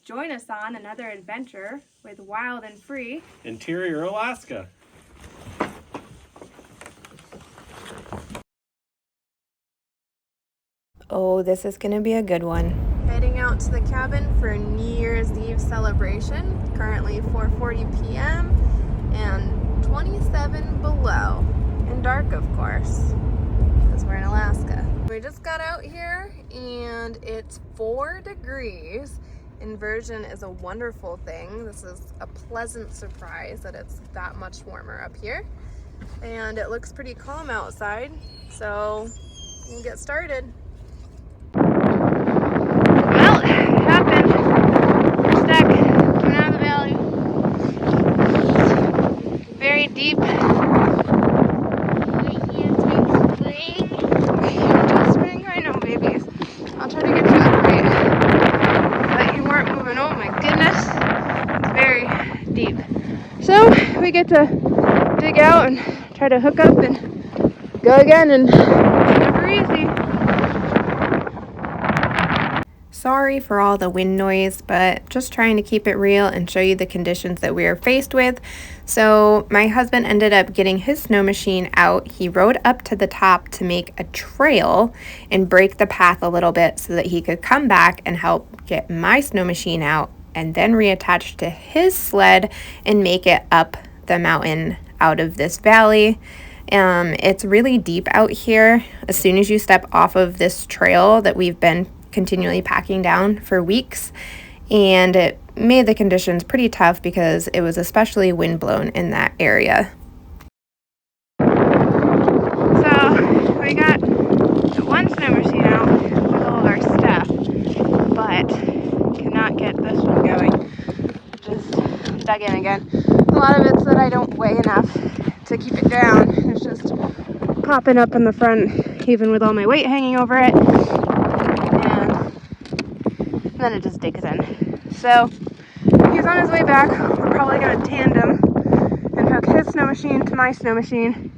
Join us on another adventure with Wild and Free, Interior Alaska. Oh, this is going to be a good one. Heading out to the cabin for New Year's Eve celebration. Currently 4:40 p.m. and 27 below. And dark, of course, because we're in Alaska. We just got out here and it's 4 degrees. Inversion is a wonderful thing. This is a pleasant surprise that it's that much warmer up here. And it looks pretty calm outside, so we'll get started. Well, it happened. We're stuck coming out of the valley. Very deep. Spring, I know, babies. I'll try to get you up for you. But you weren't moving. Oh my goodness. It's very deep. So we get to dig out and try to hook up and go again, and it's never easy. Sorry for all the wind noise, but just trying to keep it real and show you the conditions that we are faced with. So my husband ended up getting his snow machine out. He rode up to the top to make a trail and break the path a little bit so that he could come back and help get my snow machine out and then reattach to his sled and make it up the mountain out of this valley. It's really deep out here. As soon as you step off of this trail that we've been continually packing down for weeks, and it made the conditions pretty tough because it was especially windblown in that area. So we got the one snow machine out with all of our stuff, but cannot get this one going. Just dug in again. A lot of it's that I don't weigh enough to keep it down. It's just popping up in the front, even with all my weight hanging over it. And then it just digs in. So he's on his way back. We're probably going to tandem and hook his snow machine to my snow machine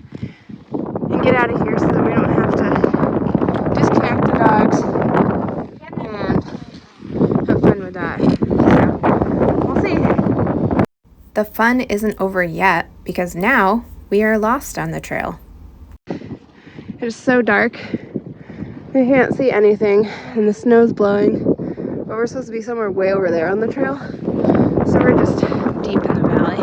and get out of here so that we don't have to disconnect the dogs and have fun with that. So we'll see. The fun isn't over yet because now we are lost on the trail. It is so dark. I can't see anything and the snow's blowing. But we're supposed to be somewhere way over there on the trail. So we're just deep in the valley.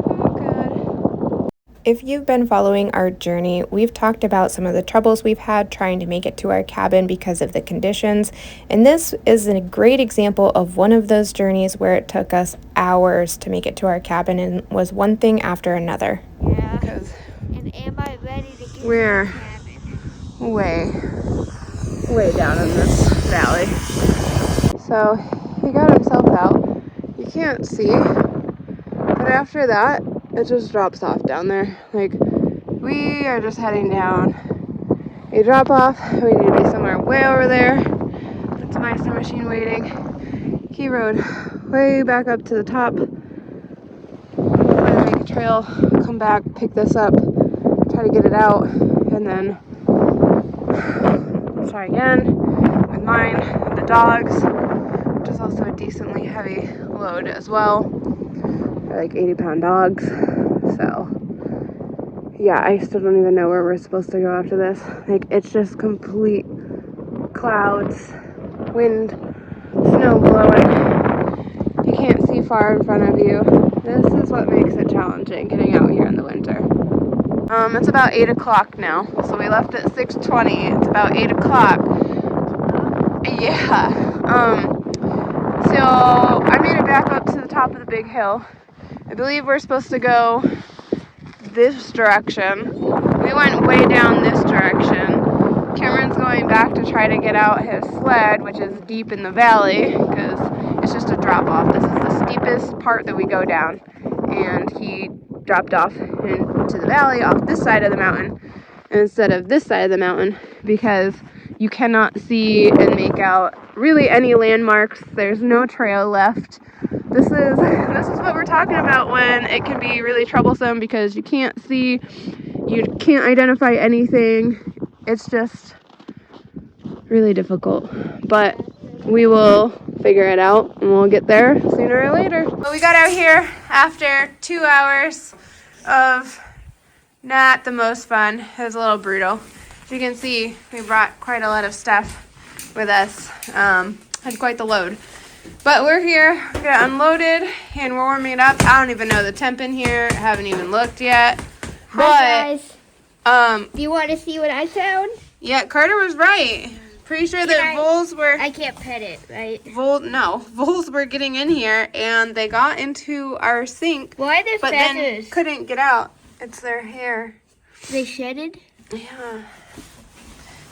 Oh, God. If you've been following our journey, we've talked about some of the troubles we've had trying to make it to our cabin because of the conditions. And this is a great example of one of those journeys where it took us hours to make it to our cabin and was one thing after another. Yeah. Because Am I ready to get we're way down in this valley. So he got himself out. You can't see, but after that, it just drops off down there. Like, we are just heading down. You drop off, we need to be somewhere way over there. That's my snow machine waiting. He rode way back up to the top. We're gonna make a trail, come back, pick this up, try to get it out, and then try again with mine, with the dogs, which is also a decently heavy load as well. They're like 80-pound dogs. So yeah, I still don't even know where we're supposed to go after this. Like, it's just complete clouds, wind, snow blowing. You can't see far in front of you. This is what makes it challenging getting out here in the winter. It's about 8 o'clock now, so we left at 6:20. It's about 8 o'clock. Yeah. So I made it back up to the top of the big hill. I believe we're supposed to go this direction. We went way down this direction. Cameron's going back to try to get out his sled, which is deep in the valley, because it's just a drop off. This is the steepest part that we go down, and he dropped off into the valley off this side of the mountain instead of this side of the mountain because you cannot see and make out really any landmarks. There's no trail left. This is what we're talking about when it can be really troublesome because you can't see, you can't identify anything. It's just really difficult, but we will figure it out and we'll get there sooner or later. Well, we got out here after 2 hours of not the most fun. It was a little brutal. As you can see, we brought quite a lot of stuff with us. Had quite the load. But we're here, we got unloaded, and we're warming it up. I don't even know the temp in here. I haven't even looked yet. Hi guys. But, Do you want to see what I found? yeah, Carter was right. Pretty sure that voles were... I can't pet it, right? Voles were getting in here, and they got into our sink, Why are there but feathers? then couldn't get out. It's their hair. They shedded? Yeah.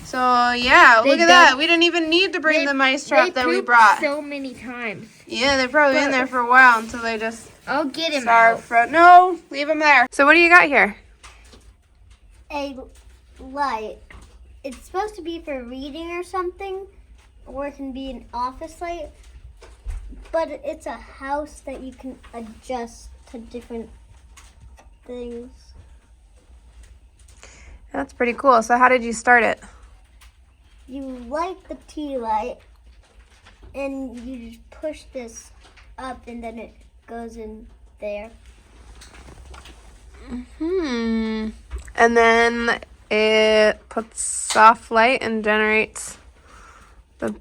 So, yeah, look at that. We didn't even need to bring the mice trap that we pooped brought. so many times. Yeah, they're probably in there for a while until they just I'll get him starve. No, leave them there. So what do you got here? A light. It's supposed to be for reading or something, or it can be an office light, but it's a house that you can adjust to different things. That's pretty cool. So how did you start it? You light the tea light, and you just push this up, and then it goes in there. And then it puts soft light and generates the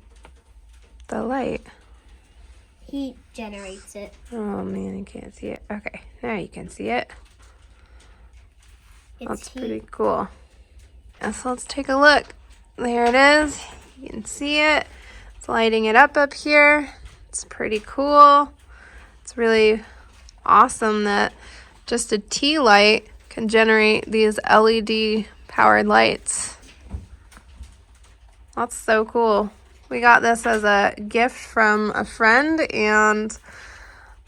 light. Heat generates it. Oh man, you can't see it. Okay, now you can see it. It's That's heat. pretty cool. So let's take a look. There it is. You can see it. It's lighting it up here. It's pretty cool. It's really awesome that just a tea light can generate these LED powered lights. That's so cool. We got this as a gift from a friend, and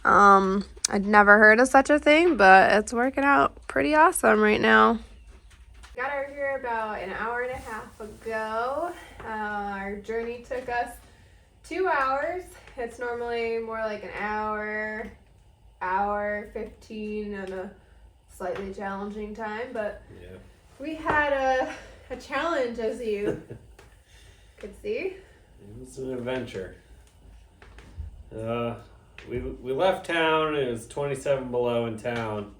I'd never heard of such a thing, but it's working out pretty awesome right now. Got her here about an hour and a half ago. Our journey took us 2 hours. It's normally more like an hour 15 and a slightly challenging time, but we had a challenge, as you could see. It was an adventure. We left town. It was 27 below in town.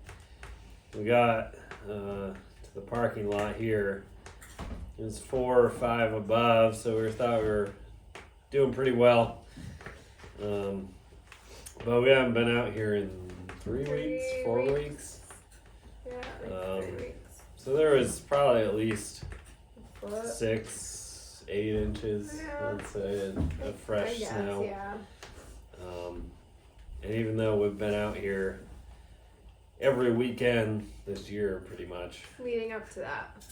We got to the parking lot here. It was 4 or 5 above, so we thought we were doing pretty well. But we haven't been out here in 3 weeks, 4 weeks. Yeah, like 3 weeks. So there was probably at least A foot. 6, 8 inches, Yeah. I'd say, of fresh I guess, snow. yeah. And even though we've been out here every weekend this year, pretty much, Leading up to that.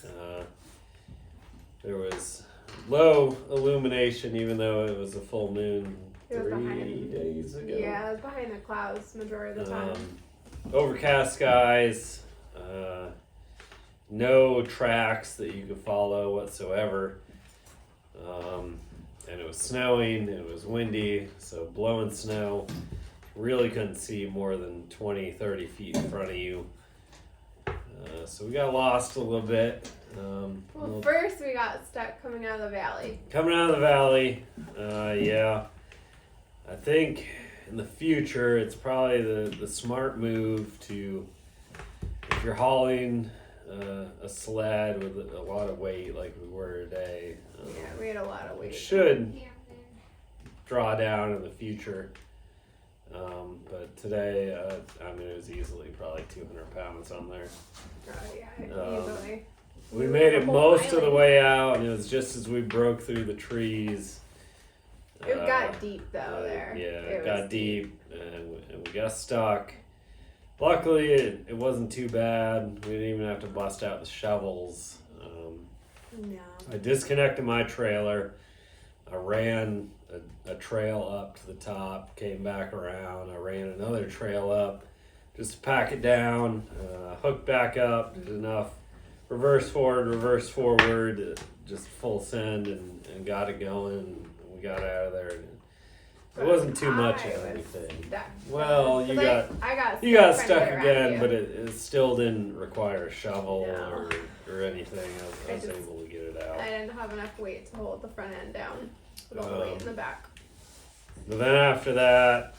there was low illumination, even though it was a full moon It was 3 behind- days ago. Yeah, it was behind the clouds majority of the time. Overcast skies, no tracks that you could follow whatsoever. And it was snowing, it was windy, so blowing snow. Really couldn't see more than 20, 30 feet in front of you. So we got lost a little bit. Well, first we got stuck coming out of the valley. Coming out of the valley, yeah. I think in the future it's probably the smart move to, if you're hauling a sled with a lot of weight like we were today, Yeah, we had a lot of it weight. should draw down in the future. But today, I mean, it was easily probably 200 pounds on there. Oh, yeah, easily. We made it most of the way out, and it was just as we broke through the trees. It got deep though there. Yeah, It it got was deep, and we got stuck. Luckily, it wasn't too bad. We didn't even have to bust out the shovels. No. I disconnected my trailer. I ran a trail up to the top, came back around. I ran another trail up just to pack it down, hooked back up, did enough reverse forward, just full send, and got it going. And we got out of there. It wasn't too much of anything. Stuck. Well, you got I got you got trying to stuck get around again, you. but it still didn't require a shovel No. or or anything. I was just- able to get it out. I didn't have enough weight to hold the front end down with all the weight in the back. But then after that,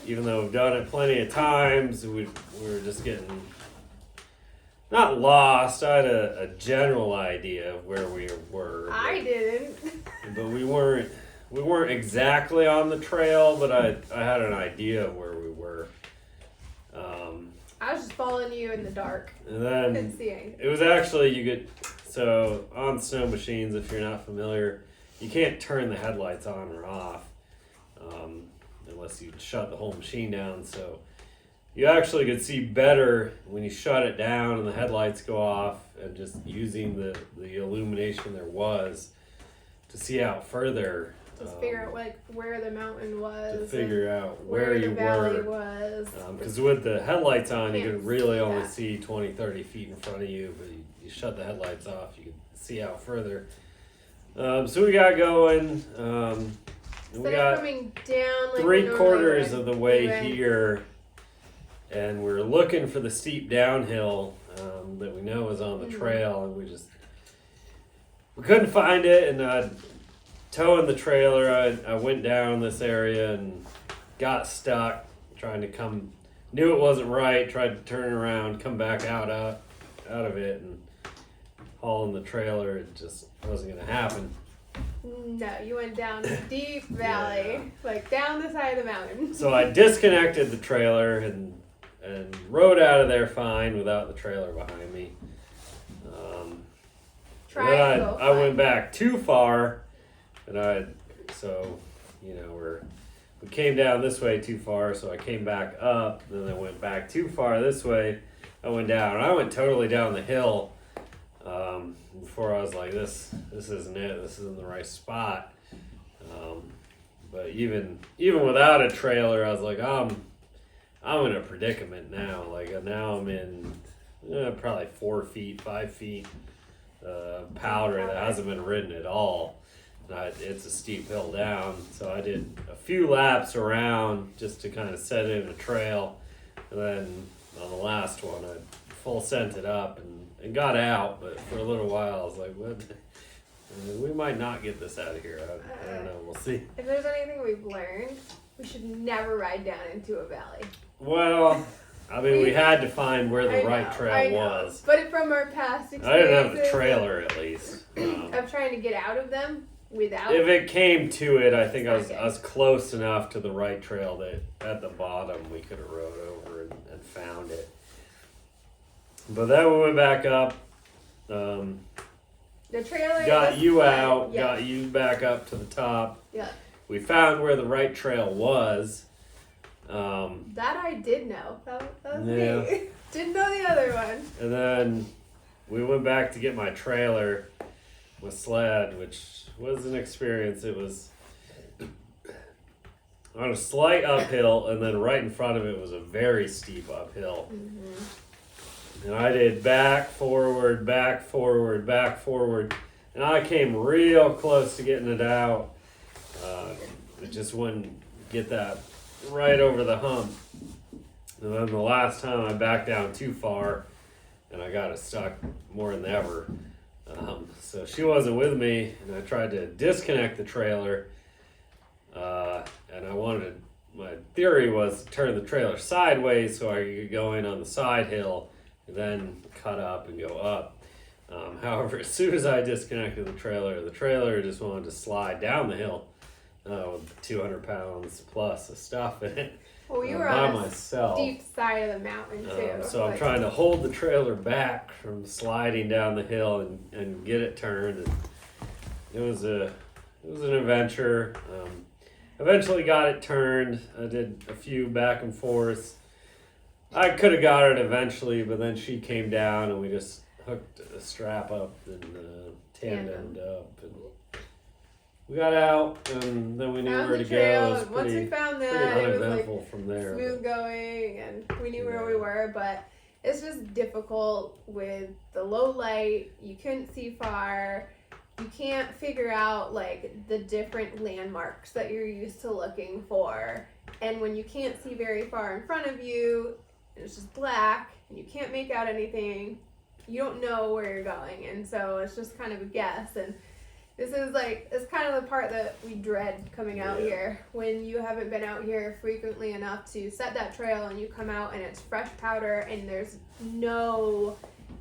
even though we've done it plenty of times, we were just getting not lost. I had a general idea of where we were. I didn't. But we weren't exactly on the trail, but I had an idea of where we were. I was just following you in the dark. And then Couldn't see anything. it was actually so on snow machines, if you're not familiar, you can't turn the headlights on or off unless you shut the whole machine down. So you actually could see better when you shut it down and the headlights go off, and just using the illumination there was to see out further. Just figure out like where the mountain was. To figure out and where the you valley were. was. Because with the headlights on, you Can't could really see only that. see 20, 30 feet in front of you, but you shut the headlights off, you can see out further. So we got going. And we Instead got of coming down like 3/4 of the way went- here, and we're looking for the steep downhill that we know is on the trail, and we couldn't find it. And towing the trailer, I went down this area and got stuck trying to knew it wasn't right, tried to turn around, come back out of it, and hauling the trailer. It just wasn't going to happen. No, you went down a deep valley, like down the side of the mountain. So I disconnected the trailer and rode out of there fine without the trailer behind me. Triangle. I went back too far, and we came down this way too far, so I came back up. Then I went back too far this way. I went down. I went totally down the hill. Before I was like, this isn't it. This isn't the right spot. But even without a trailer, I was like, I'm in a predicament now. Like now I'm in probably 4 feet, 5 feet powder that hasn't been ridden at all. And it's a steep hill down, so I did a few laps around just to kind of set in a trail, and then on the last one I full sent it up and got out. But for a little while I was like, what? We might not get this out of here. I don't know. We'll see. If there's anything we've learned, we should never ride down into a valley. Well, I mean, we had to find where the right I trail know. was. But from our past experiences, I didn't have the trailer, at least. of trying to get out of them without. If it came to it, I think I Okay. was close enough to the right trail that at the bottom we could have rode over and found it. But then we went back up. The trailer Got was you fine. out, Yeah. got you back up to the top. Yeah. We found where the right trail was. That I did know. That was Yeah. me. Didn't know the other one. And then we went back to get my trailer with sled, which was an experience. It was on a slight uphill, and then right in front of it was a very steep uphill. And I did back, forward, back, forward, back, forward. And I came real close to getting it out. It just wouldn't get that right over the hump. And then the last time I backed down too far, and I got it stuck more than ever. So she wasn't with me, and I tried to disconnect the trailer. And my theory was to turn the trailer sideways so I could go in on the side hill and then cut up and go up. However, as soon as I disconnected the trailer just wanted to slide down the hill with 200 pounds plus of stuff in it. Well, you were by on a myself. steep side of the mountain too. So I'm trying to hold the trailer back from sliding down the hill and get it turned. And it was an adventure. Eventually got it turned. I did a few back and forths. I could have got it eventually, but then she came down and we just hooked a strap up and tandemed up. And we got out, and then we knew Found where the to trail, go. It was and once we pretty found that, it was like uneventful from there. smooth going, and we knew where we were. But it's just difficult with the low light. You couldn't see far. You can't figure out like the different landmarks that you're used to looking for. And when you can't see very far in front of you, and it's just black, and you can't make out anything, you don't know where you're going, and so it's just kind of a guess. And this is like, it's kind of the part that we dread coming out here, when you haven't been out here frequently enough to set that trail and you come out and it's fresh powder and there's no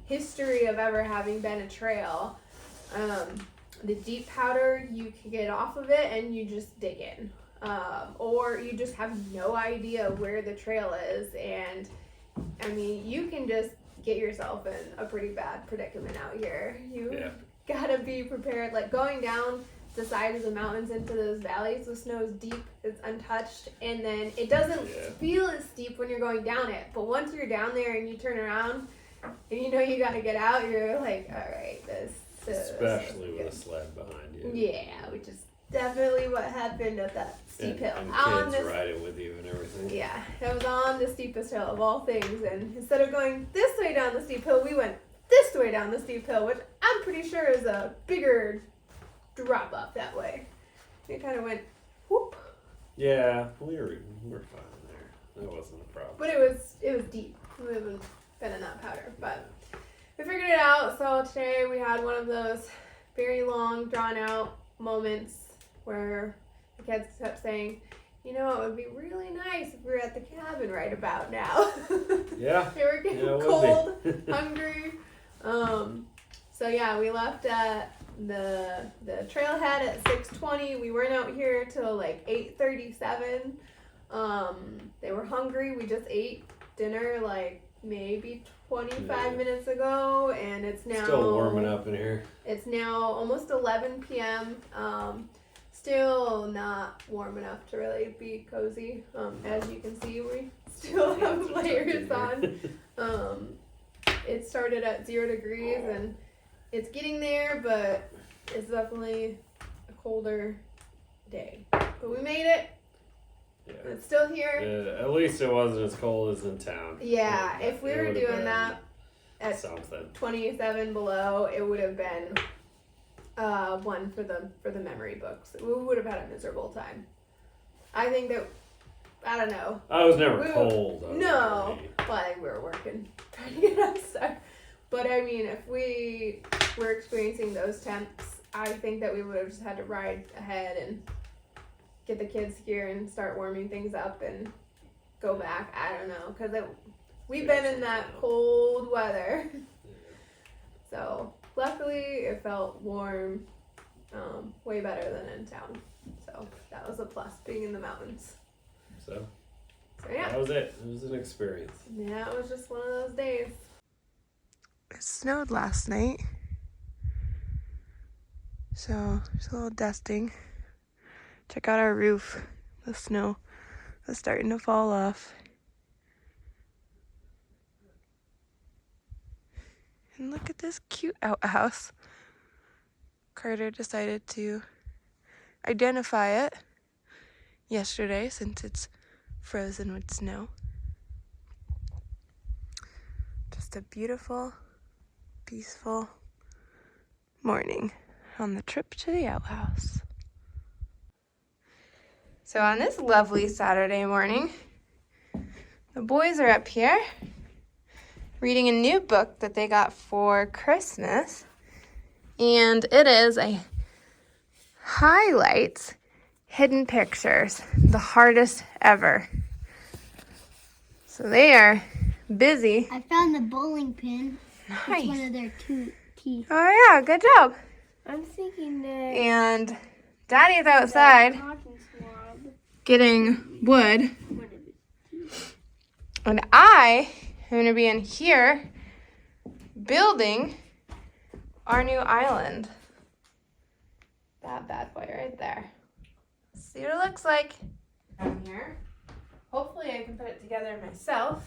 history of ever having been a trail. The deep powder, you can get off of it and you just dig in. Or you just have no idea where the trail is, and I mean, you can just get yourself in a pretty bad predicament out here. You gotta be prepared. Like going down the sides of the mountains into those valleys, the snow is deep, it's untouched, and then it doesn't feel as steep when you're going down it. But once you're down there and you turn around and you know you gotta get out, you're like, all right, this. Especially with a sled behind you. Yeah, which is definitely what happened at that steep hill. And kids riding with you and everything. Yeah, it was on the steepest hill of all things, and instead of going this way down the steep hill, we went this way down the steep hill, which I'm pretty sure is a bigger drop off that way. It kind of went whoop. Yeah, we were fine there. That wasn't a problem. But it was deep. We haven't been in that powder, but we figured it out. So today we had one of those very long, drawn out moments where the kids kept saying, you know, it would be really nice if we were at the cabin right about now. Yeah. They were getting cold, hungry. So yeah, we left at the trailhead at 6:20. We weren't out here till like 8:37. They were hungry. We just ate dinner like maybe 25 minutes ago, and it's now still warming up in here. It's now almost 11 p.m. Still not warm enough to really be cozy. As you can see, we still have layers on. It started at 0 degrees, and it's getting there, but it's definitely a colder day. But we made it. Yeah. It's still here. At least it wasn't as cold as in town. Yeah, if we were doing that at something 27 below, it would have been one for the memory books. We would have had a miserable time. I think that, I don't know. I was never cold. No, well, I think we were working, trying to get outside. But I mean, if we were experiencing those temps, I think that we would have just had to ride ahead and get the kids here and start warming things up and go back. I don't know, because we've been in that cold weather. So luckily it felt warm, way better than in town. So that was a plus, being in the mountains. So yeah. That was it. It was an experience. Yeah, it was just one of those days. It snowed last night, so just a little dusting. Check out our roof. The snow is starting to fall off. And look at this cute outhouse. Carter decided to identify it yesterday since it's frozen with snow. Just a beautiful, peaceful morning on the trip to the outhouse. So on this lovely Saturday morning, the boys are up here reading a new book that they got for Christmas, and it is a highlights hidden pictures, the hardest ever. So they are busy. I found the bowling pin. Nice. It's one of their two teeth. Oh yeah, good job. I'm thinking that. And Daddy's outside getting wood. And I am going to be in here building our new island. That bad boy right there. See what it looks like down here. Hopefully I can put it together myself.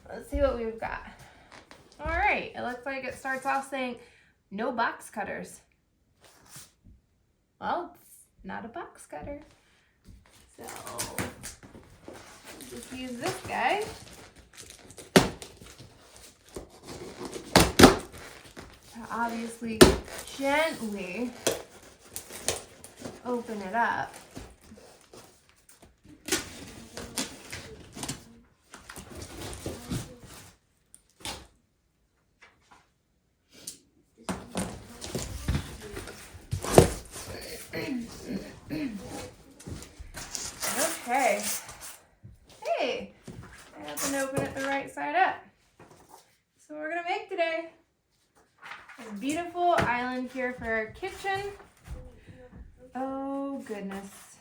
Let's see what we've got. All right, it looks like it starts off saying no box cutters. Well, it's not a box cutter. So just use this guy. To obviously gently open it up. goodness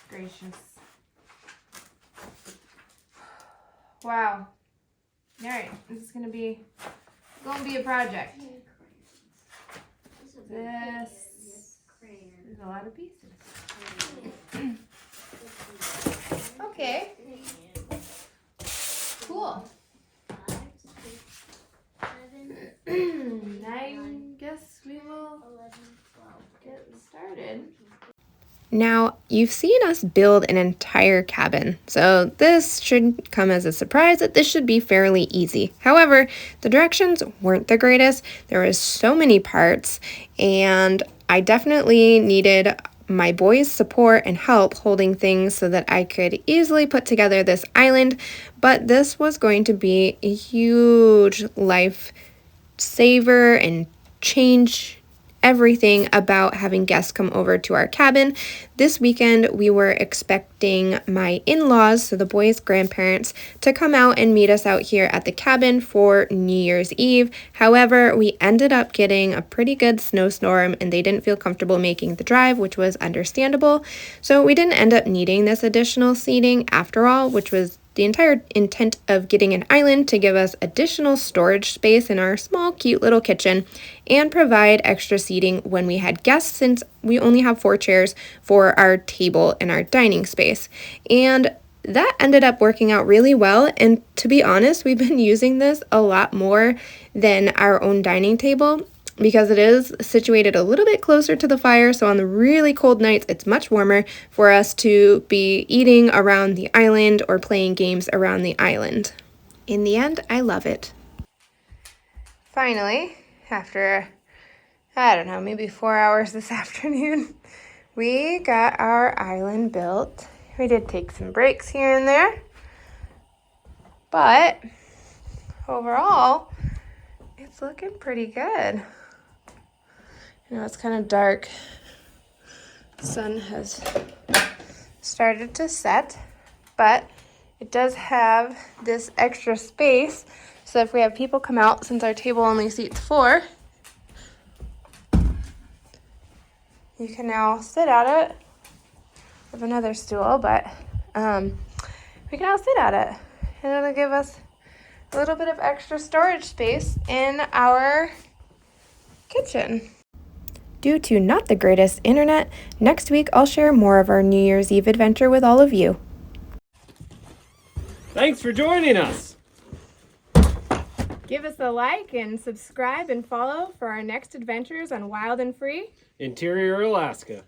gracious. Wow. All right, this is gonna be a project. This is a lot of pieces. Okay. Cool. I guess we will get started. Now, you've seen us build an entire cabin, so this should come as a surprise that this should be fairly easy. However, the directions weren't the greatest. There was so many parts, and I definitely needed my boys' support and help holding things so that I could easily put together this island, but this was going to be a huge life saver and change everything about having guests come over to our cabin. This weekend, we were expecting my in-laws, so the boys' grandparents, to come out and meet us out here at the cabin for New Year's Eve. However, we ended up getting a pretty good snowstorm and they didn't feel comfortable making the drive, which was understandable. So we didn't end up needing this additional seating after all, which was the entire intent of getting an island to give us additional storage space in our small, cute little kitchen and provide extra seating when we had guests, since we only have 4 chairs for our table and our dining space. And that ended up working out really well. And to be honest, we've been using this a lot more than our own dining table, because it is situated a little bit closer to the fire, so on the really cold nights, it's much warmer for us to be eating around the island or playing games around the island. In the end, I love it. Finally, after, I don't know, maybe 4 hours this afternoon, we got our island built. We did take some breaks here and there, but overall, it's looking pretty good. You know, it's kind of dark. The sun has started to set, but it does have this extra space. So if we have people come out, since our table only seats 4, you can now sit at it. I have another stool, but we can now sit at it. And it'll give us a little bit of extra storage space in our kitchen. Due to not the greatest internet, next week I'll share more of our New Year's Eve adventure with all of you. Thanks for joining us. Give us a like and subscribe and follow for our next adventures on Wild and Free Interior Alaska.